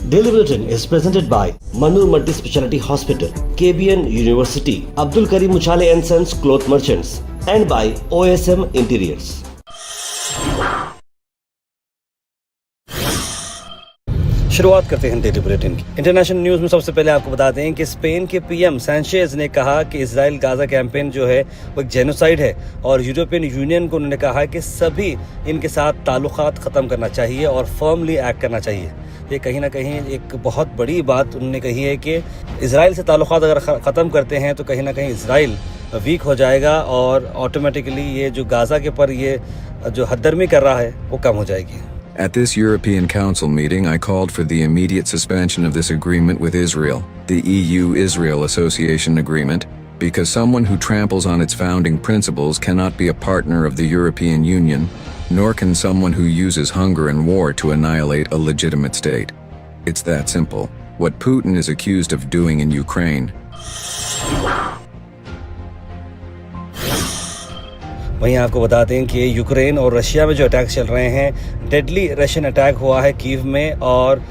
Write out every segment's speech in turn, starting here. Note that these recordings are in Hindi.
Daily Bulletin is presented by Manur Multi Speciality Hospital, KBN University, Abdul Karim Uchale and Sons Cloth Merchants, and by OSM Interiors. शुरुआत करते हैं डेली बुलेटिन की। इंटरनेशनल न्यूज में सबसे पहले आपको बता दें कि स्पेन के पीएम सैंचेज ने कहा कि इजराइल गाजा कैंपेन जो है वो एक जेनोसाइड है और यूरोपियन यूनियन को उन्होंने कहा कि सभी इनके साथ ताल्लुकात ख़त्म करना चाहिए और फर्मली एक्ट करना चाहिए। ये कहीं ना कहीं एक बहुत बड़ी बात उन्होंने कही है कि इजराइल से ताल्लुकात अगर ख़त्म करते हैं तो कहीं ना कहीं इजराइल वीक हो जाएगा और ऑटोमेटिकली ये जो गाजा के पर ये जो हददर्मी कर रहा है वो कम हो जाएगी। At this European Council meeting, I called for the immediate suspension of this agreement with Israel, the EU-Israel Association Agreement, because someone who tramples on its founding principles cannot be a partner of the European Union, nor can someone who uses hunger and war to annihilate a legitimate state. It's that simple. What Putin is accused of doing in Ukraine. वहीं आपको बता दें कि यूक्रेन और रशिया में जो अटैक चल रहे हैं, डेडली रशियन अटैक हुआ है कीव में और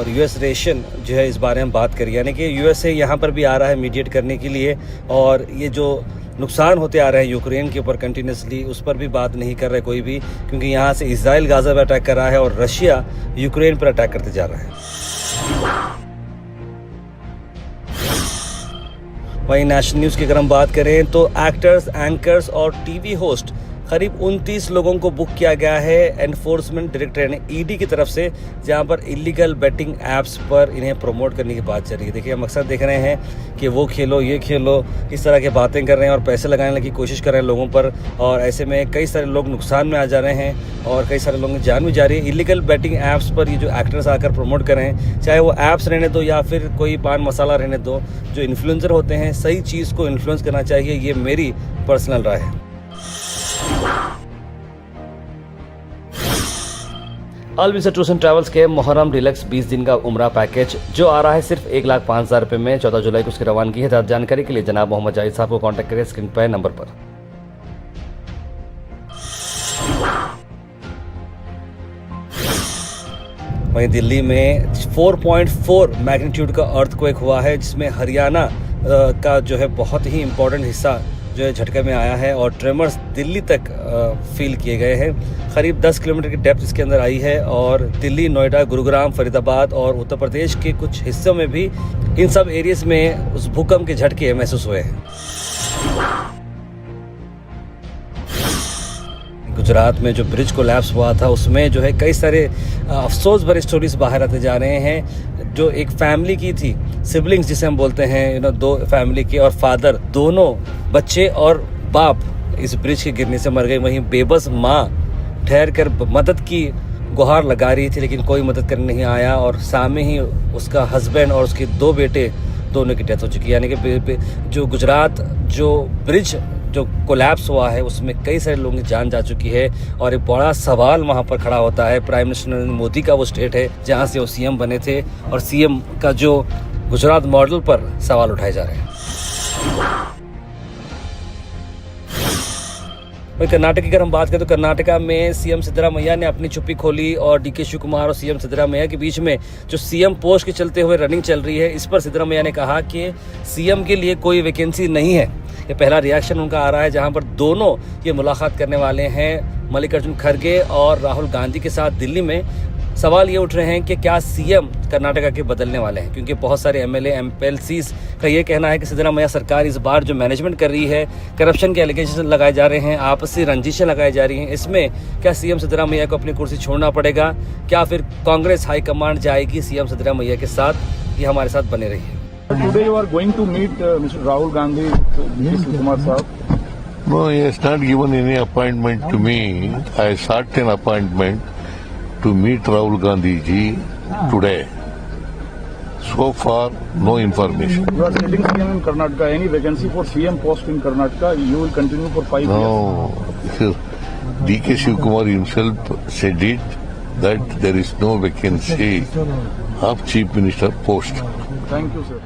यूएस रेशन जो है इस बारे में बात करी, यानी कि यूएसए यहाँ पर भी आ रहा है मीडिएट करने के लिए और ये जो नुकसान होते आ रहे हैं यूक्रेन के ऊपर कंटिन्यूसली उस पर भी बात नहीं कर रहा है कोई भी, क्योंकि यहाँ से इजराइल गाजा पर अटैक कर रहा है और रशिया यूक्रेन पर अटैक करते जा रहा है। वहीं नेशनल न्यूज़ की अगर हम बात करें तो एक्टर्स, एंकर्स और टीवी होस्ट करीब 29 लोगों को बुक किया गया है एनफोर्समेंट डायरेक्टरेट ने ईडी की तरफ से, जहां पर इलीगल बेटिंग ऐप्स पर इन्हें प्रमोट करने की बात चल रही है। देखिए हम अक्सर देख रहे हैं कि वो खेलो ये खेलो इस तरह की बातें कर रहे हैं और पैसे लगाने की कोशिश कर रहे हैं लोगों पर, और ऐसे में कई सारे लोग नुकसान में आ जा रहे हैं और कई सारे लोगों की जान भी जा रही है। इलीगल बेटिंग ऐप्स पर ये जो एक्टर्स आकर प्रमोट कर रहे हैं, चाहे वो ऐप्स रहने दो या फिर कोई पान मसाला रहने दो, जो इन्फ्लुएंसर होते हैं सही चीज़ को इन्फ्लुएंस करना चाहिए, ये मेरी पर्सनल राय है। अलविदा टूर्स एंड ट्रैवल्स के मुहर्रम डिलक्स 20 दिन का उम्रा पैकेज जो आ रहा है सिर्फ 1,05,000 रुपये में 14 जुलाई को उसकी रवानगी है। ज़्यादा जानकारी के लिए जनाब मोहम्मद जाहिद साहब को कांटेक्ट करें स्क्रीन पर नंबर पर। वहीं दिल्ली में 4.4 मैग्नीट्यूड का अर्थक्वेक हुआ है, जिसमें हरियाणा का जो है बहुत ही इम्पोर्टेंट हिस्सा जो है झटके में आया है और ट्रेमर्स दिल्ली तक फील किए गए हैं। करीब 10 किलोमीटर की डेप्थ इसके अंदर आई है और दिल्ली, नोएडा, गुरुग्राम, फरीदाबाद और उत्तर प्रदेश के कुछ हिस्सों में भी इन सब एरियाज में उस भूकंप के झटके महसूस हुए हैं। गुजरात में जो ब्रिज कोलैप्स हुआ था उसमें जो है कई सारे अफसोस भरे स्टोरीज बाहर आते जा रहे हैं। जो एक फैमिली की थी, सिबलिंग्स जिसे हम बोलते हैं, दो फैमिली के और फादर, दोनों बच्चे और बाप इस ब्रिज के गिरने से मर गए। वहीं बेबस माँ ठहर कर मदद की गुहार लगा रही थी लेकिन कोई मदद करने नहीं आया और सामने ही उसका हस्बैंड और उसके 2 बेटे दोनों की डेथ हो चुकी है। यानी कि जो गुजरात जो ब्रिज जो कोलैप्स हुआ है उसमें कई सारे लोगों की जान जा चुकी है और एक बड़ा सवाल वहाँ पर खड़ा होता है। प्राइम मिनिस्टर नरेंद्र मोदी का वो स्टेट है जहाँ से वो सीएम बने थे और सीएम का जो गुजरात मॉडल पर सवाल उठाए जा रहे हैं। वहीं कर्नाटक की अगर हम बात करें तो कर्नाटका में सीएम सिद्धरामैया ने अपनी चुप्पी खोली और डीके शिवकुमार और सीएम सिद्धरामैया के बीच में जो सीएम पोस्ट के चलते हुए रनिंग चल रही है, इस पर सिद्धरामैया ने कहा कि सीएम के लिए कोई वैकेंसी नहीं है। ये पहला रिएक्शन उनका आ रहा है जहां पर दोनों ये मुलाकात करने वाले हैं मल्लिकार्जुन खड़गे और राहुल गांधी के साथ दिल्ली में। सवाल ये उठ रहे हैं कि क्या सीएम कर्नाटका के बदलने वाले हैं, क्योंकि बहुत सारे एमएलए एमपीएलसीज का ये कहना है कि सिद्धरामैया सरकार इस बार जो मैनेजमेंट कर रही है, करप्शन के एलिगेशन लगाए जा रहे हैं, आपसी रंजिशें लगाई जा रही हैं, इसमें क्या सीएम सिद्धरामैया को अपनी कुर्सी छोड़ना पड़ेगा, क्या फिर कांग्रेस हाईकमांड जाएगी सीएम सिद्धरामैया के साथ। ये हमारे साथ बने रहिए। Today you are going to meet Mr. Rahul Gandhi, Mr. Kumar Saab. No, he has not given any appointment to me. I sought an appointment to meet Rahul Gandhi ji today. So far, no information. You are sitting CM in Karnataka. Any vacancy for CM post in Karnataka? You will continue for 5 years. No, DK Shivkumar himself said it that there is no vacancy of Chief Minister post. Thank you, sir.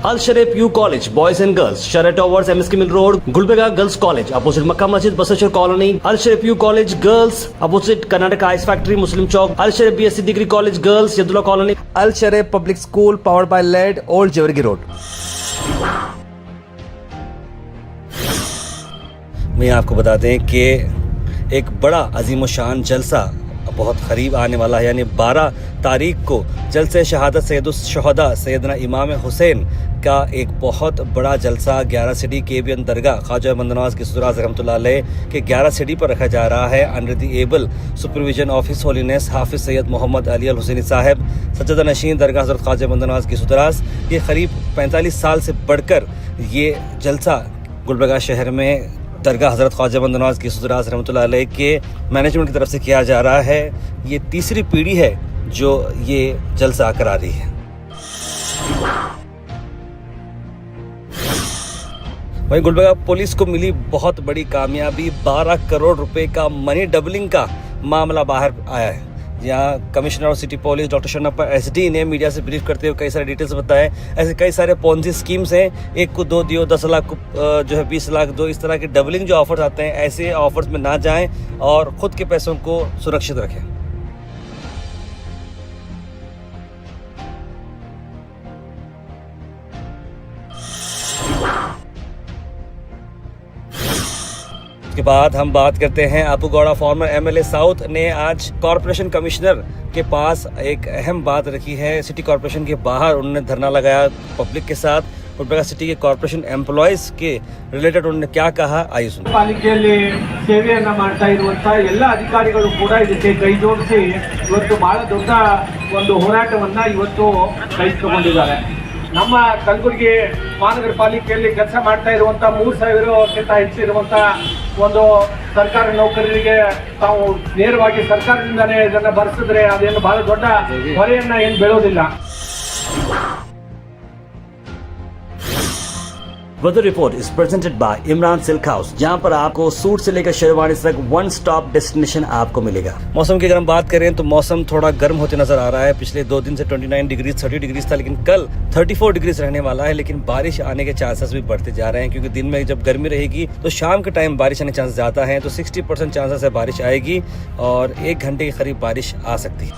Al Sharif U College, Boys and Girls, Shara Towers, MSK Mill Road, Gulbega Girls College, opposite Makkah Masjid, Basashar Colony, Al Sharif U College, Girls, opposite Karnataka Ice Factory, Muslim Chowk, Al Sharif BSc Degree College, Girls, Yadullah Colony, Al Sharif Public School, powered by LED, Old Jawargi Road. मैं आपको बता दें कि एक बड़ा अजीम शान जलसा बहुत करीब आने वाला है, यानी 12 तारीख को जलसे शहादत सैयदुस शुहदा सैयदना इमाम हुसैन का एक बहुत बड़ा जलसा 11 सिटी KBN दरगाह ख्वाजा बंदनवाज की सुराज रहमतुल्लाह अलैह के 11 सिटी पर रखा जा रहा है, under the able supervision of his holiness Hafiz Syed Mohammad Ali Al Hussaini Sahab Sajjada नशीन दरगाह हज़रत ख्वाजा बंदनवाज की सुराज। ये करीब 45 साल से बढ़कर ये जलसा गुलबर्गा शहर में दरगाह हज़रत ख्वाजा बंदनवाज की सुराज रहमतुल्लाह अलैह के मैनेजमेंट की तरफ से किया जा रहा है। ये तीसरी पीढ़ी है जो ये जलसा करा रही है। वहीं गुलबर्गा पुलिस को मिली बहुत बड़ी कामयाबी, 12 करोड़ रुपए का मनी डबलिंग का मामला बाहर आया है। यहाँ commissioner of city police doctor Shannappa SD ने मीडिया से ब्रीफ करते हुए कई सारे डिटेल्स बताए। ऐसे कई सारे पोंजी स्कीम्स हैं, 1 को 2 दियो, 10 लाख को जो है 20 लाख दो, इस तरह के डबलिंग जो ऑफर्स आते हैं, ऐसे ऑफर्स में ना जाएं और ख़ुद के पैसों को सुरक्षित रखें। उसके बाद हम बात करते हैं आपू गौड़ा। फॉर्मर MLA साउथ ने आज कॉरपोरेशन कमिश्नर के पास एक अहम बात रखी है। सिटी कॉरपोरेशन के बाहर उन्होंने धरना लगाया पब्लिक के साथ। गुलबर्गा सिटी के कॉरपोरेशन एम्प्लॉयज के रिलेटेड उन्होंने क्या कहा, आइए सुनिए। ಪಾಲಿಕೆಯಲ್ಲಿ ಸೇವೆಯನ್ನ ಮಾಡ್ತಾ ಇರುವಂತ ಎಲ್ಲ ಅಧಿಕಾರಿಗಳು ಕೂಡ ಇದಕ್ಕೆ ಕೈ ಜೋಡಿಸಿ ಇವತ್ತು ಬಹಳ ದೊಡ್ಡ ಒಂದು ಹೋರಾಟವನ್ನ ಇವತ್ತು ಕೈಗೊಂಡಿದ್ದಾರೆ। ನಮ್ಮ ಕಲಬುರಗಿ ಮಹಾನಗರ ಪಾಲಿಕೆಯಲ್ಲಿ ಕೆಲಸ ಮಾಡ್ತಾ ಇರುವಂತ 3000ಕ್ಕಿಂತ ಹೆಚ್ಚಿರುವಂತ ಒಂದು ಸರ್ಕಾರಿ ನೌಕರರಿಗೆ ತಾವು ನೇರವಾಗಿ ಸರ್ಕಾರದಿಂದನೇ ಇದನ್ನ ಭರಿಸಿದ್ರೆ ಅದೇನು ಬಹಳ ದೊಡ್ಡ ಹೊರೆಯನ್ನ ಏನು ಬೀಳೋದಿಲ್ಲ। Weather report is presented by Imran silk house, जहां पर आपको सूट से लेकर शेरवानी तक वन स्टॉप डेस्टिनेशन आपको मिलेगा। मौसम की अगर हम बात करें तो मौसम थोड़ा गर्म होते नजर आ रहा है। पिछले 2 दिन से 29 डिग्री 30 डिग्री था, लेकिन कल 34 डिग्री रहने वाला है। लेकिन बारिश आने के चांसेस भी बढ़ते जा रहे हैं, क्योंकि दिन में जब गर्मी रहेगी तो शाम के टाइम बारिश आने के चांसेस ज्यादा हैं। तो 60% चांसेस है बारिश आएगी और 1 घंटे के करीब बारिश आ सकती है।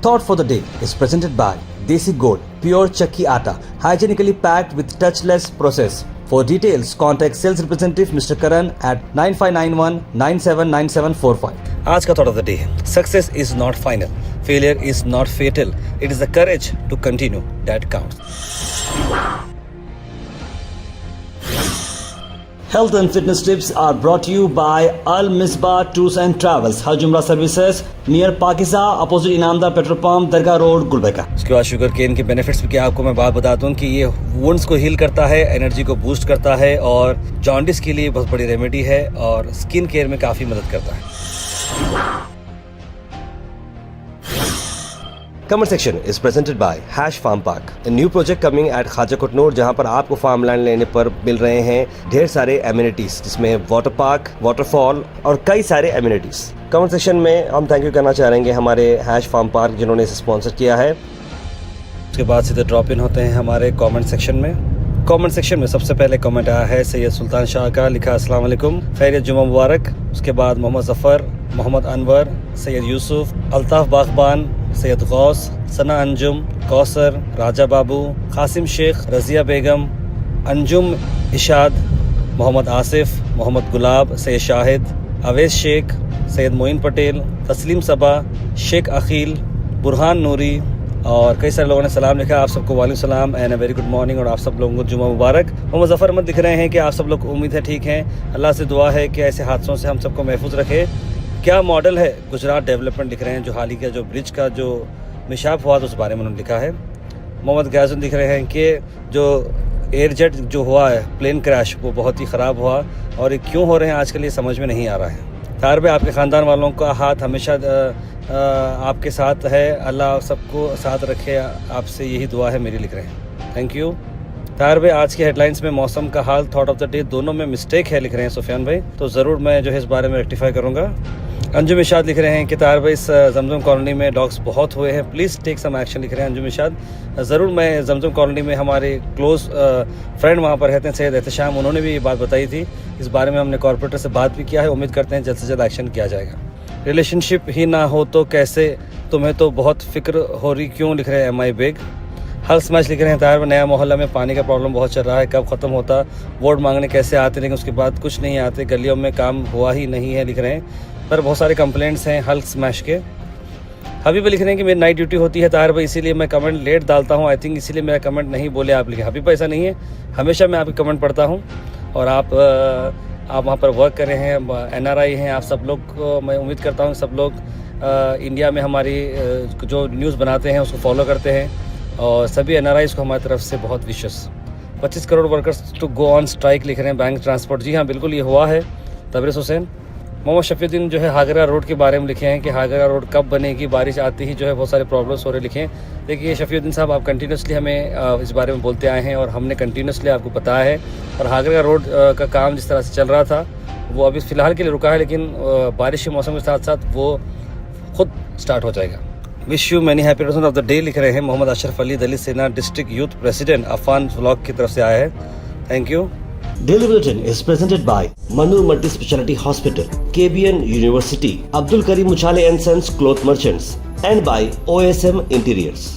Thought for the day is presented by Desi Gold, pure chakki atta, hygienically packed with touchless process. For details, contact sales representative Mr. Karan at 9591 979745. आज का थॉट ऑफ द डे है, success is not final, failure is not fatal, it is the courage to continue that counts. Health and fitness tips are brought to you by Al Misbah Tours and Travels, Hajj Umrah Services, near Pakiza, opposite Inamdar Petrol Pump, Dargah Road, Gulbarga। उसके बाद शुगर केन के बेनिफिट्स भी क्या आपको मैं बात बताता हूँ कि ये वुंड्स को हील करता है, एनर्जी को बूस्ट करता है और जॉन्डिस के लिए बहुत बड़ी रेमेडी है और स्किन केयर में काफ़ी मदद करता है। Comment section is presented by hash farm park, a new project coming at Khwaja Kotnur, जहां पर आपको फार्म लैंड लेने पर मिल रहे हैं ढेर सारे एमिनिटीज, जिसमें वाटर पार्क, वाटरफॉल और कई सारे एमिनिटीज। कमेंट सेक्शन में हम थैंक यू करना चाहेंगे हमारे हैश फार्म पार्क जिन्होंने इसे स्पॉन्सर किया है। उसके बाद सीधे ड्रॉप इन होते हैं हमारे कमेंट सेक्शन में। कमेंट सेक्शन में सबसे पहले कमेंट आया है सैयद सुल्तान शाह का, लिखा अस्सलाम वालेकुम, खैरियत जुमा मुबारक। उसके बाद मोहम्मद ज़फ़र, मोहम्मद अनवर, सैयद यूसुफ, अल्ताफ़ बागबान, सैयद गौस, सना अंजुम, कौसर, राजा बाबू, कासिम शेख, रज़िया बेगम, अंजुम इशाद, मोहम्मद आसिफ, मोहम्मद गुलाब, सैयद शाहिद, अवैस शेख, सैयद मोइन पटेल, तस्लीम सबा, शेख अखील, बुरहान नूरी और कई सारे लोगों ने सलाम लिखा। आप सबको वालेकुम सलाम and a very good morning और आप सब लोगों को जुमा मुबारक। मोहम्मद ज़फ़र अहमद दिख रहे हैं कि आप सब लोग उम्मीद है ठीक हैं। अल्लाह से दुआ है कि ऐसे हादसों से हम सबको महफूज रखे। क्या मॉडल है गुजरात डेवलपमेंट लिख रहे हैं, जो हाल ही का जो ब्रिज का जो मिशाप हुआ तो उस बारे में उन्होंने लिखा है। मोहम्मद गयाजुन दिख रहे हैं कि जो एयर जेट जो हुआ है प्लेन क्रैश वो बहुत ही ख़राब हुआ और ये क्यों हो रहे हैं आजकल ये समझ में नहीं आ रहा है। तार भाई आपके ख़ानदान वालों का हाथ हमेशा आपके साथ है, अल्लाह सबको साथ रखे, आपसे यही दुआ है मेरी, लिख रहे हैं। Thank you. तार भाई आज के हेडलाइंस में मौसम का हाल, थॉट ऑफ द डे दोनों में मिस्टेक है लिख रहे हैं सुफियान भाई, तो ज़रूर मैं जो है इस बारे में रेक्टिफाई करूँगा। अंजुम इशाद लिख रहे हैं कि तार भाई इस जमजम कॉलोनी में डॉग्स बहुत हुए हैं, प्लीज़ टेक सम एक्शन लिख रहे हैं अंजुम इशाद। ज़रूर, मैं जमजम कॉलोनी में हमारे क्लोज फ्रेंड वहाँ पर रहते हैं सैयद एहतशाम, उन्होंने भी ये बात बताई थी। इस बारे में हमने कॉर्पोरेटर से बात भी किया है, उम्मीद करते हैं जल्द से जल्द एक्शन किया जाएगा। रिलेशनशिप ही ना हो तो कैसे, तुम्हें तो बहुत फिक्र हो रही क्यों लिख रहे हैं MI बेग। हल स्मैश लिख रहे हैं तार, नया मोहल्ला में पानी का प्रॉब्लम बहुत चल रहा है, कब ख़त्म होता। वोट मांगने कैसे आते लेकिन उसके बाद कुछ नहीं आते, गलियों में काम हुआ ही नहीं है लिख रहे हैं। पर बहुत सारे कंप्लेंट्स हैं हल्क स्मैश के। हबीब लिख रहे हैं कि मेरी नाइट ड्यूटी होती है तार भाई, इसीलिए मैं कमेंट लेट डालता हूँ, आई थिंक इसीलिए मेरा कमेंट नहीं बोले आप लिखे। हबीब ऐसा नहीं है, हमेशा मैं आपके कमेंट पढ़ता हूँ और आप वहाँ पर वर्क कर रहे हैं, NRI हैं आप सब लोग को मैं उम्मीद करता हूँ सब लोग इंडिया में हमारी जो न्यूज़ बनाते हैं उसको फॉलो करते हैं और सभी NRIs को हमारी तरफ से बहुत विशेष। 25 crore workers to go on strike लिख रहे हैं बैंक ट्रांसपोर्ट। जी हाँ बिल्कुल, ये हुआ है। तबरेज़ हुसैन मोहम्मद शफीउद्दीन जो है हागरा रोड के बारे में लिखे हैं कि हागरा रोड कब बनेगी, बारिश आती ही जो है बहुत सारे प्रॉब्लम्स हो रहे लिखे हैं। देखिए शफीउद्दीन साहब, आप कंटिन्यूसली हमें इस बारे में बोलते आए हैं और हमने कंटिन्यूसली आपको बताया है। और हागरा रोड का काम जिस तरह से चल रहा था वो अभी फ़िलहाल के लिए रुका है, लेकिन बारिश के मौसम के साथ साथ वो खुद स्टार्ट हो जाएगा। Wish you many happy return of the day लिख रहे हैं Mohammad Ashraf Ali, Dalit Sena district youth president, Afan vlog की तरफ से आया है। Thank you. Daily Bulletin is presented by Manur Multi Speciality Hospital, KBN University, Abdul Karim Muchale and Sons Cloth Merchants, and by OSM Interiors.